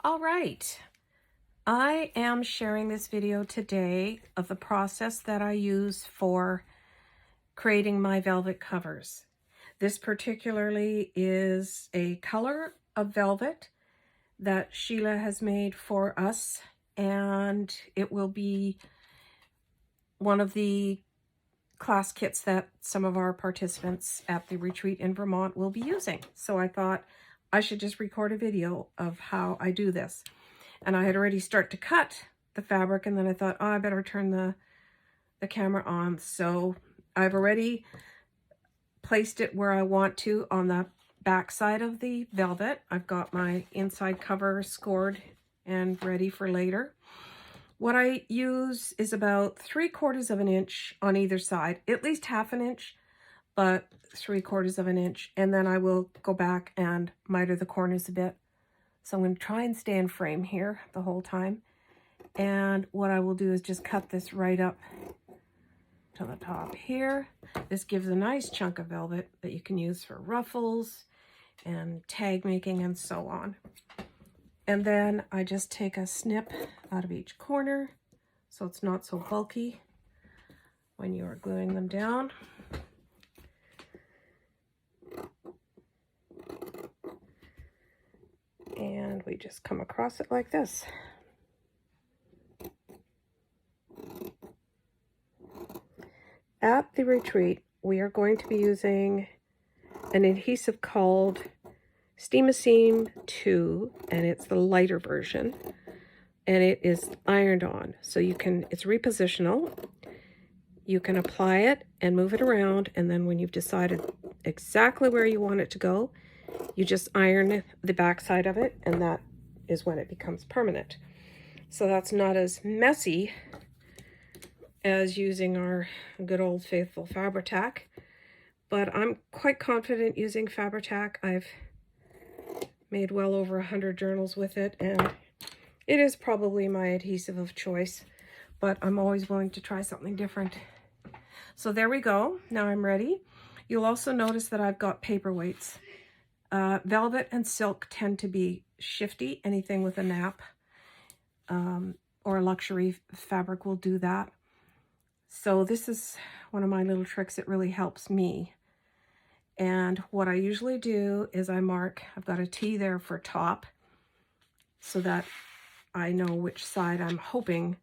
All right, I am sharing this video today of the process that I use for creating my velvet covers. This particularly is a color of velvet that Sheila has made for us, and it will be one of the class kits that some of our participants at the retreat in Vermont will be using. So I thought I should just record a video of how I do this. And I had already started to cut the fabric, and then I thought, oh, I better turn the camera on. So I've already placed it where I want to on the back side of the velvet. I've got my inside cover scored and ready for later. What I use is about 3/4 of an inch on either side, at least 1/2 inch, but 3/4 of an inch. And then I will go back and miter the corners a bit. So I'm going to try and stay in frame here the whole time. And what I will do is just cut this right up to the top here. This gives a nice chunk of velvet that you can use for ruffles and tag making and so on. And then I just take a snip out of each corner so it's not so bulky when you are gluing them down. And we just come across it like this. At the retreat, we are going to be using an adhesive called Steam 2, and it's the lighter version, and it is ironed on. So you can, it's repositional. You can apply it and move it around, and then when you've decided exactly where you want it to go, you just iron the back side of it, and that is when it becomes permanent. So that's not as messy as using our good old faithful Fabri-Tac, but I'm quite confident using Fabri-Tac. I've made well over 100 journals with it, and it is probably my adhesive of choice, but I'm always willing to try something different. So there we go. Now I'm ready. You'll also notice that I've got paperweights. Velvet and silk tend to be shifty. Anything with a nap or a luxury fabric will do that. So this is one of my little tricks. It really helps me. And what I usually do is I mark, I've got a T there for top so that I know which side I'm hoping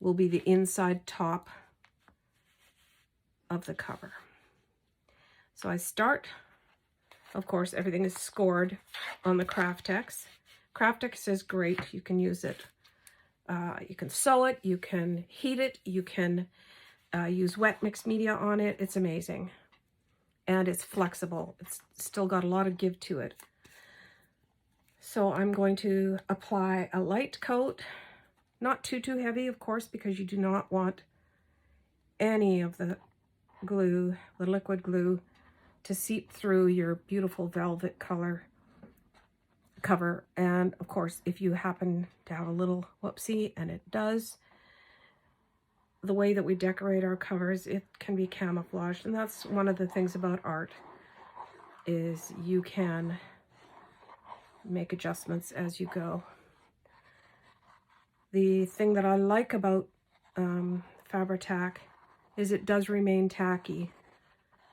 will be the inside top of the cover. So I start, of course, everything is scored on the Krafttex. Krafttex is great. You can use it. You can sew it, you can heat it, you can use wet mixed media on it. It's amazing. And it's flexible. It's still got a lot of give to it. So I'm going to apply a light coat, not too heavy, of course, because you do not want any of the glue, the liquid glue, to seep through your beautiful velvet color cover. And of course, if you happen to have a little whoopsie, and it does, the way that we decorate our covers, it can be camouflaged. And that's one of the things about art, is you can make adjustments as you go. The thing that I like about Fabri-Tac is it does remain tacky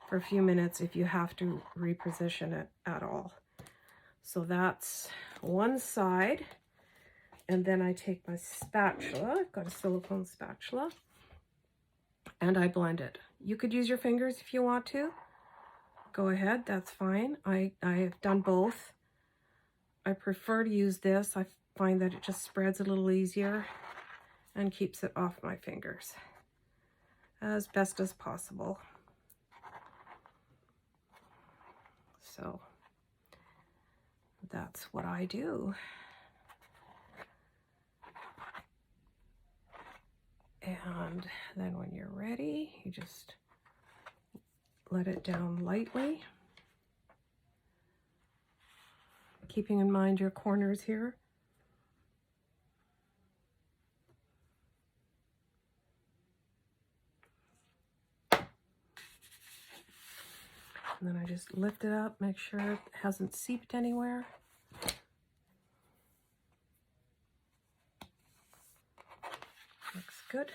for a few minutes if you have to reposition it at all. So that's one side. And then I take my spatula, I've got a silicone spatula, and I blend it. You could use your fingers if you want to. Go ahead, that's fine. I have done both. I prefer to use this. I find that it just spreads a little easier and keeps it off my fingers as best as possible. So that's what I do. And then when you're ready, you just let it down lightly, keeping in mind your corners here. And then I just lift it up, make sure it hasn't seeped anywhere. good.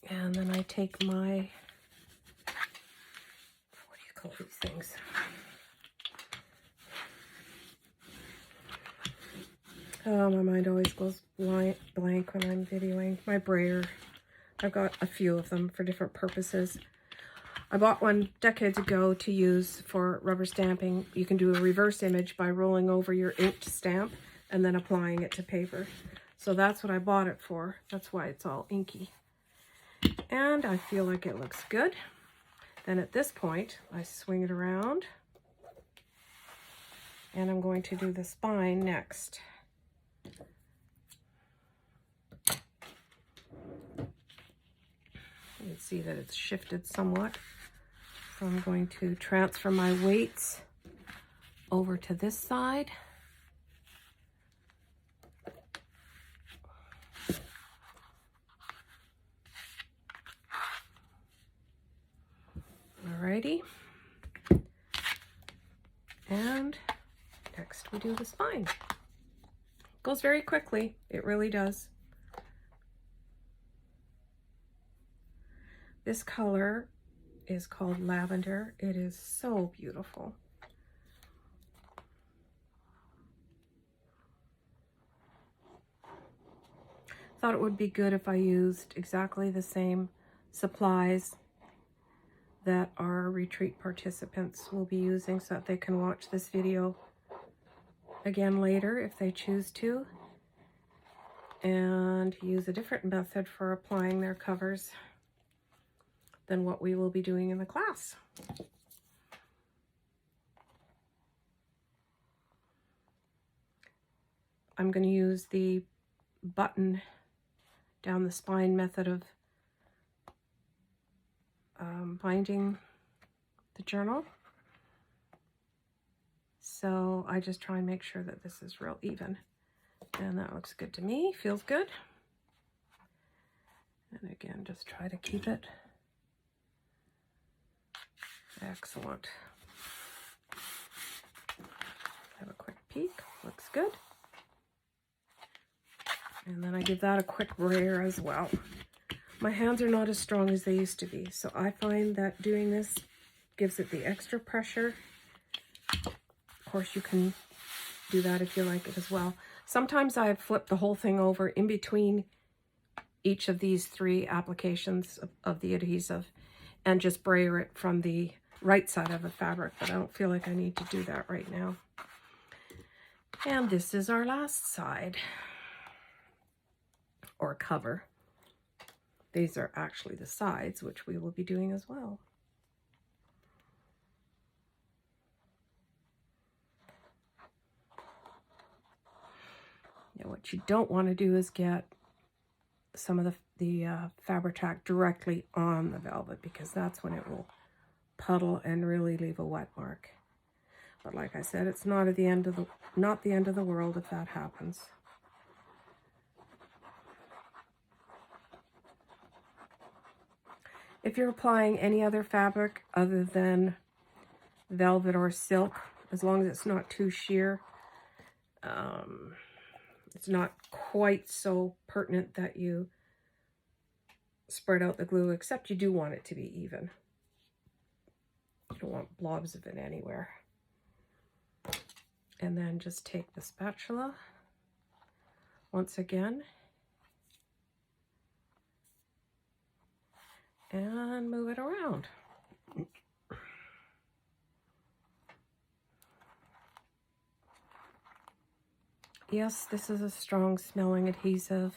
And then I take my, what do you call these things? Oh, my mind always goes blank when I'm videoing. My brayer. I've got a few of them for different purposes. I bought one decades ago to use for rubber stamping. You can do a reverse image by rolling over your inked stamp and then applying it to paper. So that's what I bought it for. That's why it's all inky. And I feel like it looks good. Then at this point, I swing it around. And I'm going to do the spine next. You can see that it's shifted somewhat. So I'm going to transfer my weights over to this side. Alrighty. And next we do the spine. Goes very quickly, it really does. This color is called lavender. It is so beautiful. Thought it would be good if I used exactly the same supplies that our retreat participants will be using so that they can watch this video again later if they choose to, and use a different method for applying their covers than what we will be doing in the class. I'm going to use the button down the spine method of binding the journal. So I just try and make sure that this is real even. And that looks good to me, feels good. And again, just try to keep it. Excellent. Have a quick peek, looks good. And then I give that a quick brayer as well. My hands are not as strong as they used to be, so I find that doing this gives it the extra pressure. Of course, you can do that if you like it as well. Sometimes I flip the whole thing over in between each of these 3 applications of the adhesive and just brayer it from the right side of the fabric, but I don't feel like I need to do that right now. And this is our last side, or cover. These are actually the sides, which we will be doing as well. Now, what you don't want to do is get some of the Fabri-Tac directly on the velvet, because that's when it will puddle and really leave a wet mark. But like I said, it's not the end of the world if that happens. If you're applying any other fabric other than velvet or silk, as long as it's not too sheer, it's not quite so pertinent that you spread out the glue, except you do want it to be even. You don't want blobs of it anywhere. And then just take the spatula once again and move it around. Yes, this is a strong smelling adhesive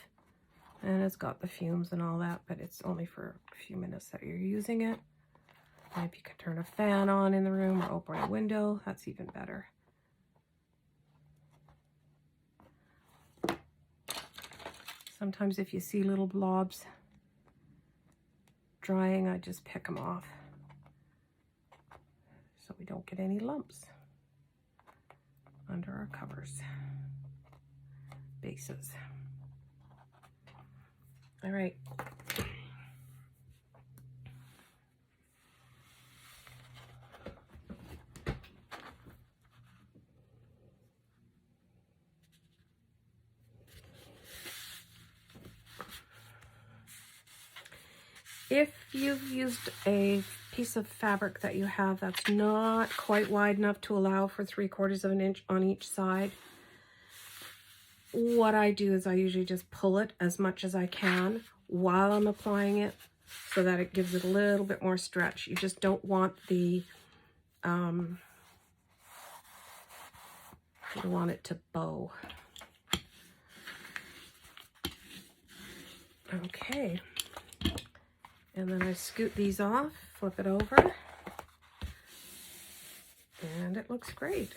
and it's got the fumes and all that, but it's only for a few minutes that you're using it. And if you could turn a fan on in the room or open a window, that's even better. Sometimes if you see little blobs drying, I just pick them off so we don't get any lumps under our covers, bases. All right. If you've used a piece of fabric that you have that's not quite wide enough to allow for 3/4 of an inch on each side, what I do is I usually just pull it as much as I can while I'm applying it so that it gives it a little bit more stretch. You just don't want the, you don't want it to bow. Okay. And then I scoot these off, flip it over, and it looks great.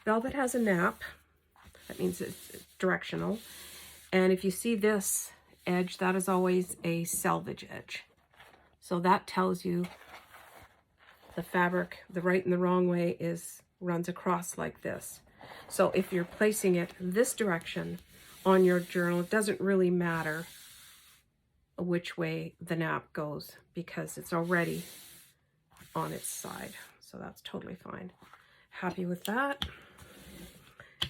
Velvet has a nap. That means it's directional. And if you see this edge, that is always a selvage edge. So that tells you the fabric, the right and the wrong way runs across like this. So if you're placing it this direction on your journal, it doesn't really matter which way the nap goes because it's already on its side. So that's totally fine. Happy with that.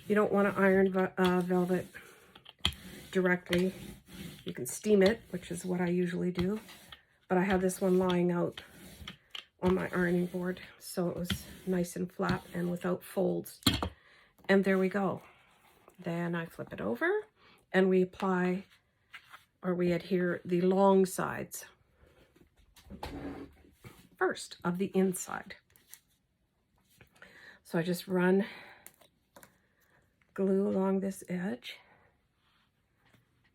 You don't want to iron velvet directly. You can steam it, which is what I usually do. But I have this one lying out on my ironing board, so it was nice and flat and without folds. And there we go. Then I flip it over and we apply, or we adhere the long sides first of the inside. So I just run glue along this edge,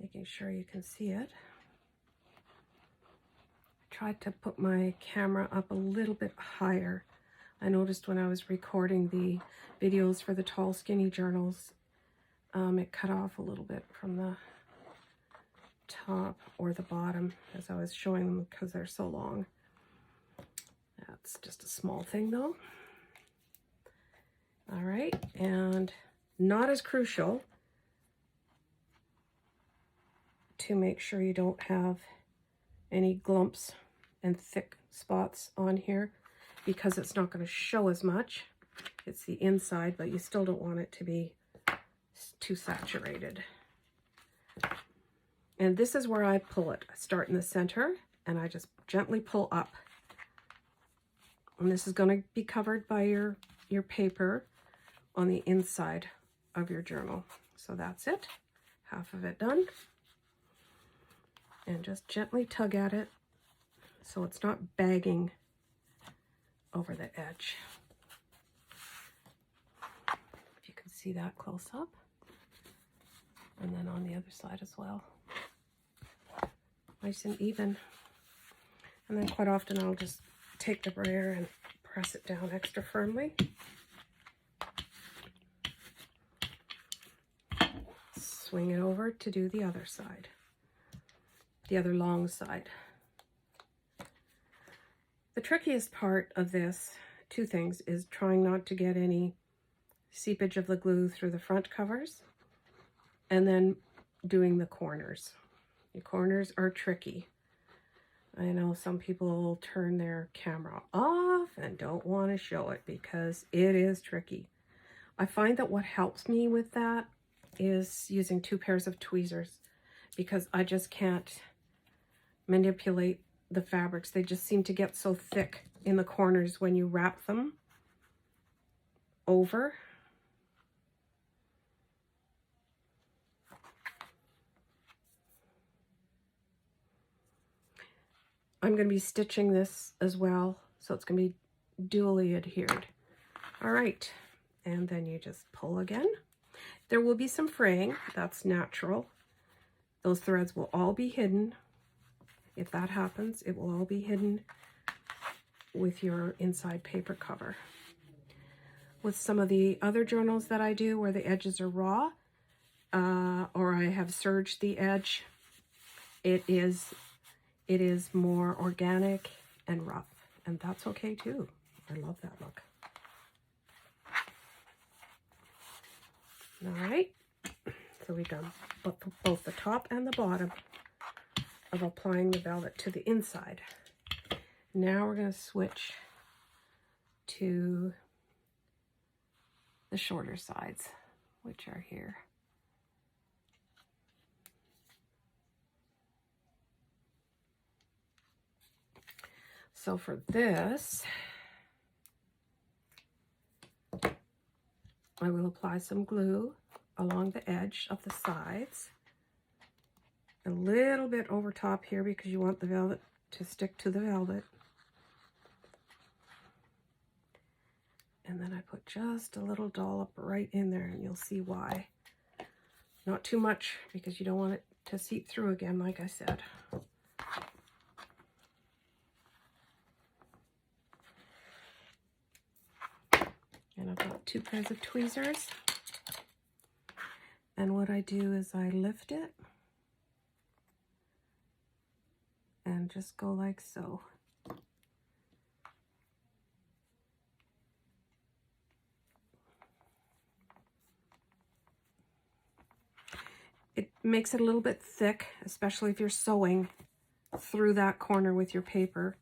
making sure you can see it. I tried to put my camera up a little bit higher. I noticed when I was recording the videos for the tall skinny journals, it cut off a little bit from the top or the bottom as I was showing them because they're so long. That's just a small thing though. All right, and not as crucial to make sure you don't have any glumps and thick spots on here because it's not going to show as much. It's the inside, but you still don't want it to be too saturated. And this is where I pull it. I start in the center and I just gently pull up. And this is going to be covered by your paper on the inside of your journal. So that's it. Half of it done. And just gently tug at it so it's not bagging over the edge. If you can see that close up. And then on the other side as well. Nice and even. And then quite often I'll just take the brayer and press it down extra firmly. Swing it over to do the other side, the other long side. The trickiest part of this, two things, is trying not to get any seepage of the glue through the front covers and then doing the corners. The corners are tricky. I know some people will turn their camera off and don't want to show it because it is tricky. I find that what helps me with that is using 2 pairs of tweezers because I just can't manipulate the fabrics. They just seem to get so thick in the corners when you wrap them over. I'm going to be stitching this as well, so it's going to be dually adhered. All right, and then you just pull again. There will be some fraying, that's natural. Those threads will all be hidden. If that happens, it will all be hidden with your inside paper cover. With some of the other journals that I do where the edges are raw, or I have serged the edge, it is more organic and rough, and that's okay too. I love that look. All right, so we've done both the top and the bottom of applying the velvet to the inside. Now we're going to switch to the shorter sides, which are here. So for this, I will apply some glue along the edge of the sides, a little bit over top here because you want the velvet to stick to the velvet. And then I put just a little dollop right in there, and you'll see why. Not too much because you don't want it to seep through again, like I said. And I've got 2 pairs of tweezers. And what I do is I lift it and just go like so. It makes it a little bit thick, especially if you're sewing through that corner with your paper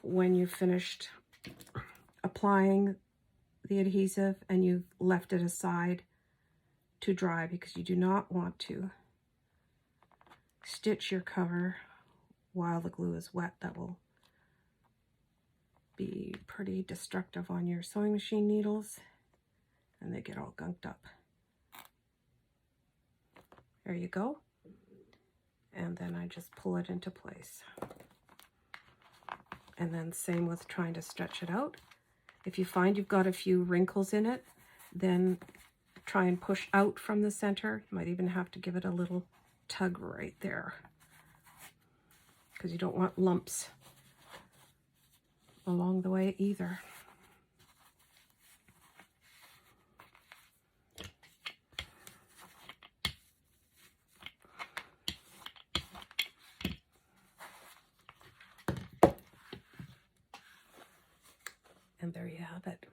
when you've finished applying the adhesive and you've left it aside to dry, because you do not want to stitch your cover while the glue is wet. That will be pretty destructive on your sewing machine needles and they get all gunked up. There you go. And then I just pull it into place. And then same with trying to stretch it out. If you find you've got a few wrinkles in it, then try and push out from the center. You might even have to give it a little tug right there, because you don't want lumps along the way either. And there you have it.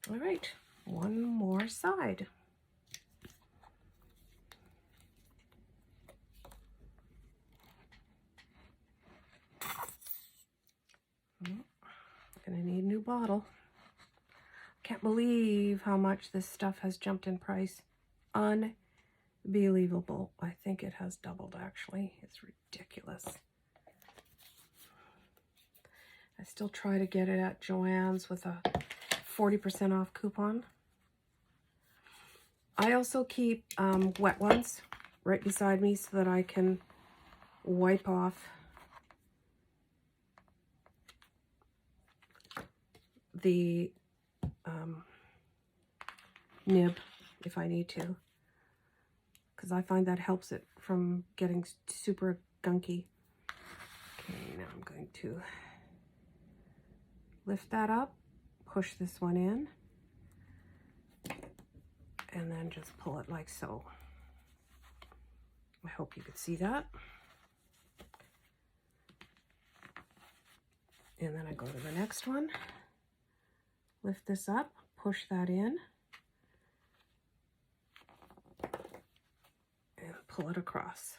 All right, one more side. Gonna need a new bottle. Can't believe how much this stuff has jumped in price. Unbelievable. I think it has doubled actually. It's ridiculous. I still try to get it at Joann's with a 40% off coupon. I also keep wet ones right beside me so that I can wipe off the nib if I need to, because I find that helps it from getting super gunky. Okay, now I'm going to lift that up, push this one in, and then just pull it like so. I hope you could see that. And then I go to the next one, lift this up, push that in, and pull it across.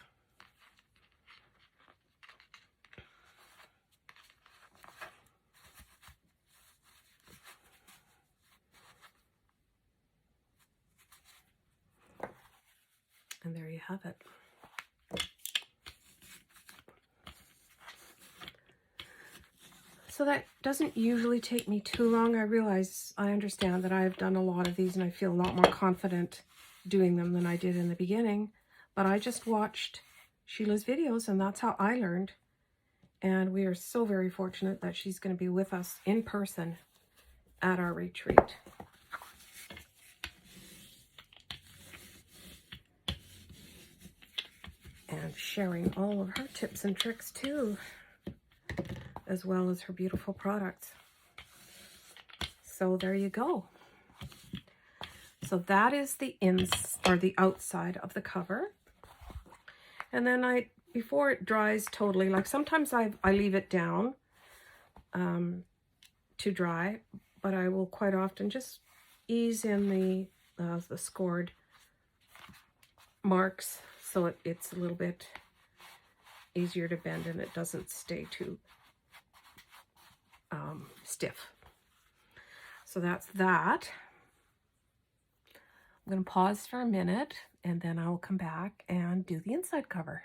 And there you have it. So that doesn't usually take me too long. I understand that I've done a lot of these and I feel a lot more confident doing them than I did in the beginning. But I just watched Sheila's videos and that's how I learned. And we are so very fortunate that she's going to be with us in person at our retreat. And sharing all of her tips and tricks too, as well as her beautiful products. So there you go. So that is the the outside of the cover. And then before it dries totally, like sometimes I leave it down to dry, but I will quite often just ease in the scored marks so it's a little bit easier to bend and it doesn't stay too stiff. So that's that. I'm going to pause for a minute and then I will come back and do the inside cover.